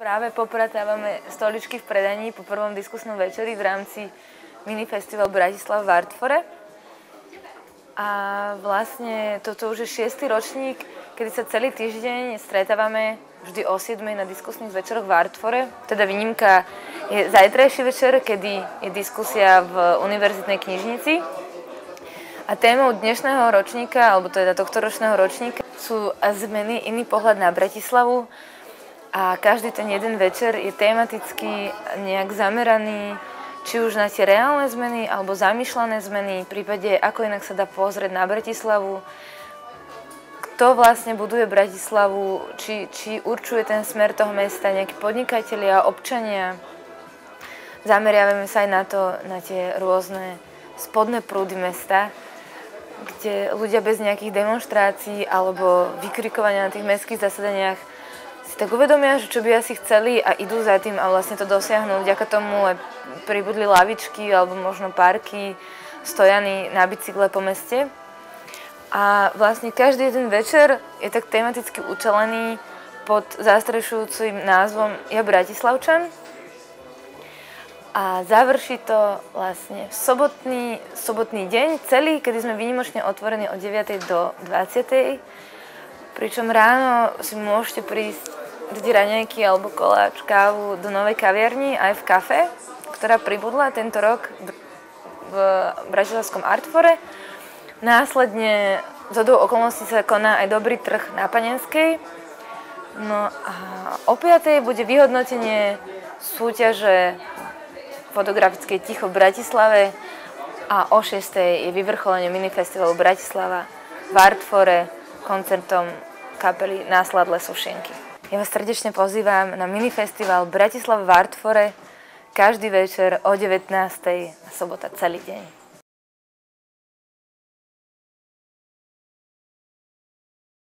Práve popratávame stoličky v predaní po prvom diskusnom večeri v rámci minifestival Bratislava v Artfore. A vlastne toto už je 6. ročník, kedy sa celý týždeň stretávame vždy o 7. na diskusných večeroch v Artfore. Teda výnimka je zajtrajší večer, kedy je diskusia v Univerzitnej knižnici. A témou dnešného ročníka, alebo teda tohtoročného ročníka, sú zmeny, iný pohľad na Bratislavu. A každý ten jeden večer je tematicky nejak zameraný, či už na tie reálne zmeny, alebo zamýšľané zmeny, v prípade, ako inak sa dá pozrieť na Bratislavu, kto vlastne buduje Bratislavu, či určuje ten smer toho mesta, nejakí podnikatelia, občania. Zameriavame sa aj na tie rôzne spodné prúdy mesta, kde ľudia bez nejakých demonštrácií alebo vykrikovania na tých mestských zasadaniach si tak uvedomia, že čo by asi chceli a idú za tým a vlastne to dosiahnu. Vďaka tomu aj pribudli lavičky alebo možno parky, stojany na bicykle po meste. A vlastne každý jeden večer je tak tematicky učelený pod zastrešujúcim názvom Ja Bratislavčan. A završí to vlastne sobotný deň celý, kedy sme výnimočne otvorení od 9. do 20. Pričom ráno si môžete prísť dať raňajky alebo koláč, kávu do novej kaviarni aj v kafe, ktorá pribudla tento rok v bratislavskom Artfore. Následne zhodou okolností sa koná aj dobrý trh na Panenskej. No a o 5. bude vyhodnotenie súťaže fotografickej Ticho v Bratislave a o 6. je vyvrcholenie minifestivalu Bratislava v Artfore koncertom kapely Násladle Sušienky. Ja vás srdečne pozývam na minifestival Bratislava v Artfore každý večer o 19. a sobota celý deň.